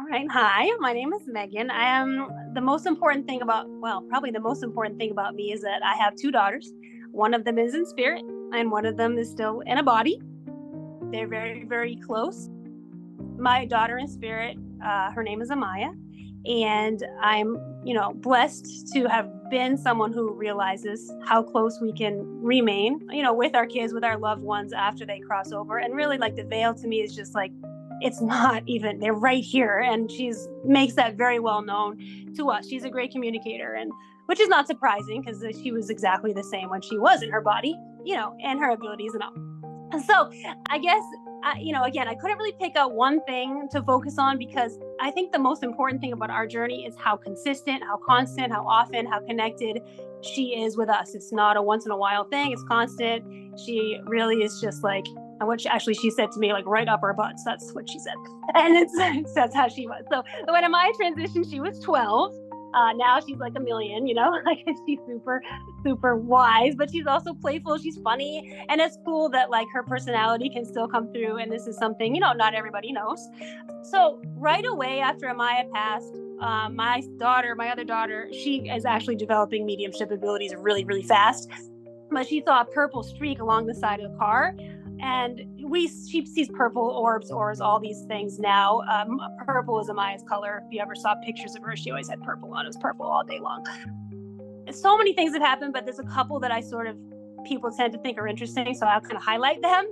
right. Hi, my name is Megan. I am the most important thing about, well, probably the most important thing about me is that I have two daughters. One of them is in spirit, and one of them is still in a body. They're very, very close. My daughter in spirit, her name is Amaya, and I'm, blessed to have been someone who realizes how close we can remain, with our kids, with our loved ones after they cross over. And really, like, the veil to me is just like, it's not even, they're right here, and she's makes that very well known to us. She's a great communicator, and which is not surprising because she was exactly the same when she was in her body, and her abilities and all. So I guess, again, I couldn't really pick out one thing to focus on, because I think the most important thing about our journey is how consistent, how constant, how often, how connected she is with us. It's not a once in a while thing. It's constant. She really is just like, what she said to me, like, right up our butts. That's what she said. And that's how she was. So when my transition, she was 12. Now she's like a million, like, she's super, super wise, but she's also playful. She's funny. And it's cool that, like, her personality can still come through. And this is something, not everybody knows. So right away after Amaya passed, my other daughter, she is actually developing mediumship abilities really, really fast. But she saw a purple streak along the side of the car. And she sees purple orbs, all these things now. Purple is Amaya's color. If you ever saw pictures of her, she always had purple on. It was purple all day long. So many things have happened, but there's a couple that people tend to think are interesting, so I'll kind of highlight them.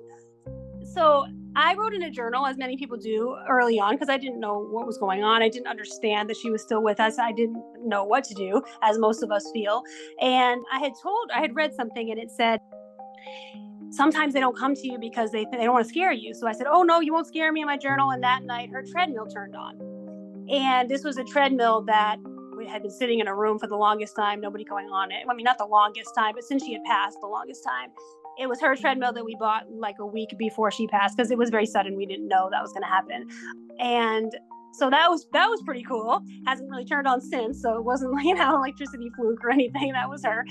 So I wrote in a journal, as many people do, early on, because I didn't know what was going on. I didn't understand that she was still with us. I didn't know what to do, as most of us feel. And I had read something, and it said, sometimes they don't come to you because they don't want to scare you. So I said, oh no, you won't scare me, in my journal. And that night her treadmill turned on. And this was a treadmill that had been sitting in a room for the longest time, nobody going on it. I mean, not the longest time, but since she had passed, the longest time. It was her treadmill that we bought like a week before she passed, because it was very sudden. We didn't know that was going to happen. And so that was pretty cool. Hasn't really turned on since, so it wasn't like an electricity fluke or anything. That was her.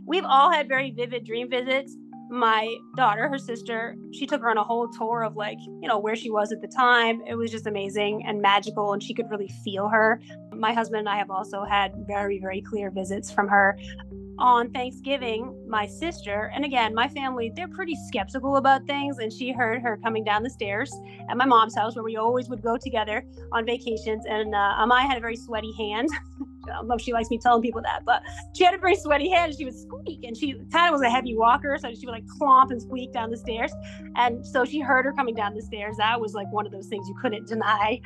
We've all had very vivid dream visits. My daughter, her sister, she took her on a whole tour of, like, where she was at the time. It was just amazing and magical, and she could really feel her. My husband and I have also had very, very clear visits from her. On Thanksgiving, my sister, and again, my family, they're pretty skeptical about things, and she heard her coming down the stairs at my mom's house, where we always would go together on vacations. And Amaya had a very sweaty hand. I don't know if she likes me telling people that, but she had a very sweaty hand, and she would squeak, and she kind of was a heavy walker, so she would, like, clomp and squeak down the stairs. And so she heard her coming down the stairs. That was like one of those things you couldn't deny.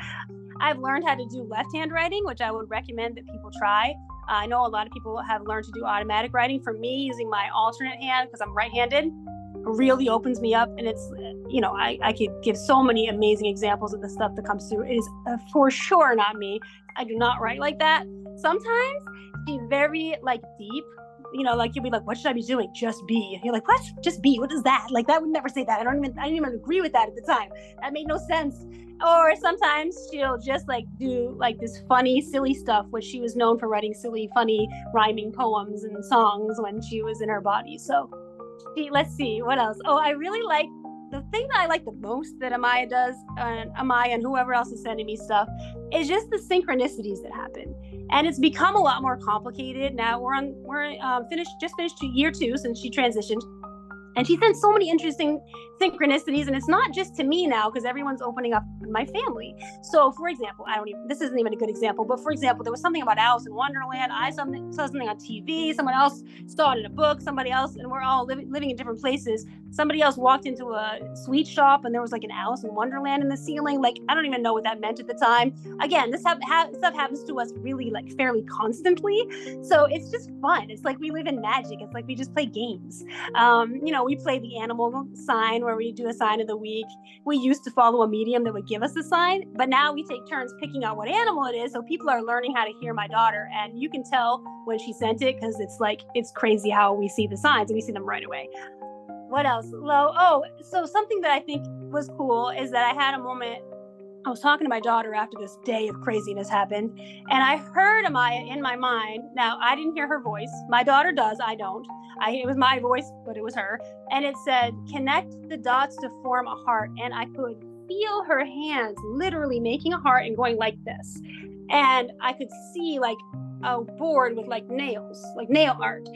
I've learned how to do left-hand writing, which I would recommend that people try. I know a lot of people have learned to do automatic writing. For me, using my alternate hand, because I'm right-handed, really opens me up. And it's, I could give so many amazing examples of the stuff that comes through. It is for sure not me. I do not write like that. Sometimes she's very, like, deep. Like, you'll be like, what should I be doing? Just be. And you're like, what? Just be? What is that? Like, that would never say that. I didn't even agree with that at the time. That made no sense. Or sometimes she'll just, like, do, like, this funny, silly stuff, which she was known for writing silly, funny, rhyming poems and songs when she was in her body. So let's see, what else? Oh, I really like, the thing that I like the most that Amaya does, and Amaya and whoever else is sending me stuff, is just the synchronicities that happen. And it's become a lot more complicated. Now we're just finished year 2 since she transitioned. And she sends so many interesting synchronicities, and it's not just to me now, because everyone's opening up in my family. So, for example, this isn't even a good example, but for example, there was something about Alice in Wonderland. I saw something on TV, someone else saw it in a book, somebody else, and we're all living in different places. Somebody else walked into a sweet shop, and there was, like, an Alice in Wonderland in the ceiling. Like, I don't even know what that meant at the time. Again, this stuff happens to us really, like, fairly constantly. So it's just fun. It's like we live in magic. It's like we just play games. We play the animal sign, where we do a sign of the week. We used to follow a medium that would give us a sign, but now we take turns picking out what animal it is. So people are learning how to hear my daughter, and you can tell when she sent it, because it's crazy how we see the signs, and we see them right away. What else? So something that I think was cool is that I had a moment. I was talking to my daughter after this day of craziness happened, and I heard Amaya in my mind. Now, I didn't hear her voice. My daughter does. I don't. It was my voice, but it was her. And it said, connect the dots to form a heart. And I could feel her hands literally making a heart and going like this. And I could see like a board with like nails, like nail art.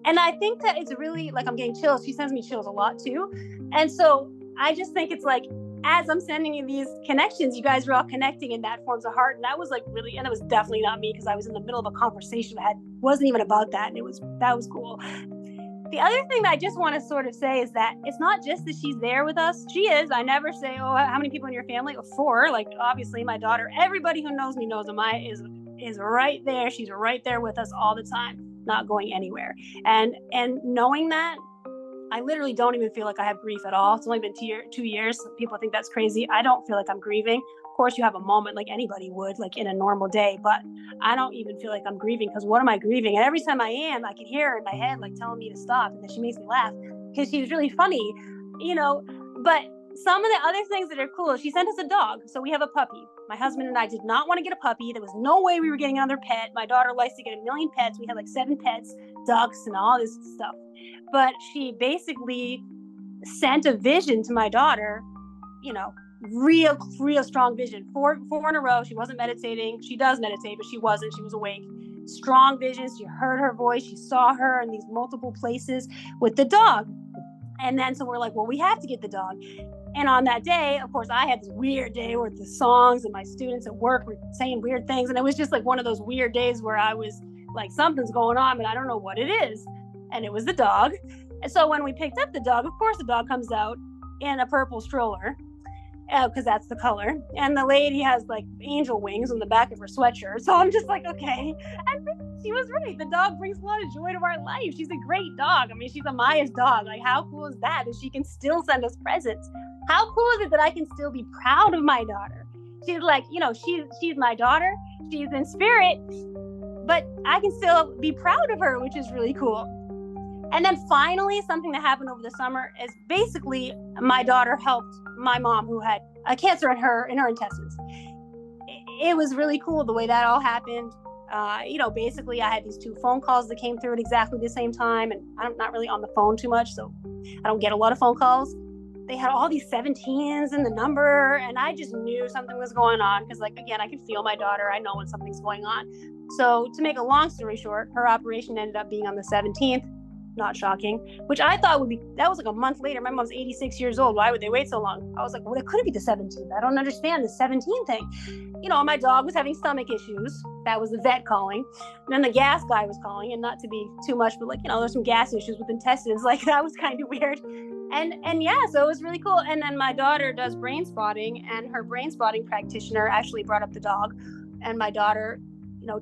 And I think that it's really like, I'm getting chills. She sends me chills a lot too. And so I just think it's like, as I'm sending you these connections, you guys are all connecting, and that forms a heart. And that was like really, and it was definitely not me, because I was in the middle of a conversation that wasn't even about that. And that was cool. The other thing that I just want to sort of say is that it's not just that she's there with us. She is. I never say, oh, how many people in your family? 4. Like, obviously my daughter, everybody who knows me knows Amaya is right there. She's right there with us all the time, not going anywhere. And knowing that, I literally don't even feel like I have grief at all. It's only been 2 years. People think that's crazy. I don't feel like I'm grieving. Of course, you have a moment like anybody would, like in a normal day, but I don't even feel like I'm grieving, because what am I grieving? And every time I am, I can hear her in my head, like telling me to stop. And then she makes me laugh because she's really funny, but some of the other things that are cool, she sent us a dog. So we have a puppy. My husband and I did not want to get a puppy. There was no way we were getting another pet. My daughter likes to get a million pets. We had like 7 pets, ducks, and all this stuff. But she basically sent a vision to my daughter, real strong vision. 4 in a row. She wasn't meditating. She does meditate, but she wasn't. She was awake. Strong visions. She heard her voice. She saw her in these multiple places with the dog. And then so we're like, well, we have to get the dog. And on that day, of course, I had this weird day where the songs and my students at work were saying weird things. And it was just like one of those weird days where I was like, something's going on, but I don't know what it is. And it was the dog. And so when we picked up the dog, of course, the dog comes out in a purple stroller, because that's the color. And the lady has like angel wings on the back of her sweatshirt. So I'm just like, okay. And she was right. The dog brings a lot of joy to our life. She's a great dog. I mean, she's Amaya's dog. Like, how cool is that she can still send us presents? How cool is it that I can still be proud of my daughter? She's like, she's my daughter. She's in spirit, but I can still be proud of her, which is really cool. And then finally, something that happened over the summer is basically my daughter helped my mom, who had a cancer in her intestines. It was really cool the way that all happened. Basically I had these 2 phone calls that came through at exactly the same time, and I'm not really on the phone too much, so I don't get a lot of phone calls. They had all these 17s in the number, and I just knew something was going on, because like, again, I can feel my daughter. I know when something's going on. So to make a long story short, her operation ended up being on the 17th. Not shocking, which I thought that was like a month later. My mom's 86 years old. Why would they wait so long? I was like, well, it couldn't be the 17th. I don't understand the 17 thing. My dog was having stomach issues. That was the vet calling. And then the gas guy was calling, and not to be too much, but like, there's some gas issues with intestines. Like, that was kind of weird. And yeah, so it was really cool. And then my daughter does brain spotting, and her brain spotting practitioner actually brought up the dog, and my daughter,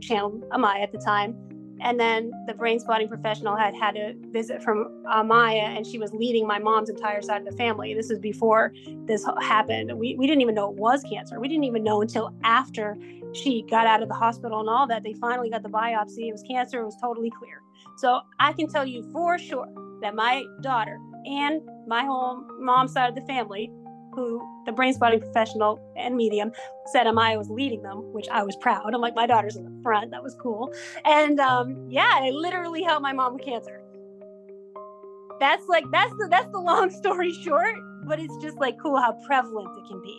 channeled Amaya at the time. And then the brain spotting professional had a visit from Amaya, and she was leading my mom's entire side of the family. This is before this happened. We didn't even know it was cancer. We didn't even know until after she got out of the hospital and all that. They finally got the biopsy. It was cancer. It was totally clear. So I can tell you for sure that my daughter and my whole mom's side of the family, who the brain spotting professional and medium said Amaya was leading them, which I was proud. I'm like, my daughter's in the front. That was cool. And I literally helped my mom with cancer. That's the long story short, but it's just like cool how prevalent it can be.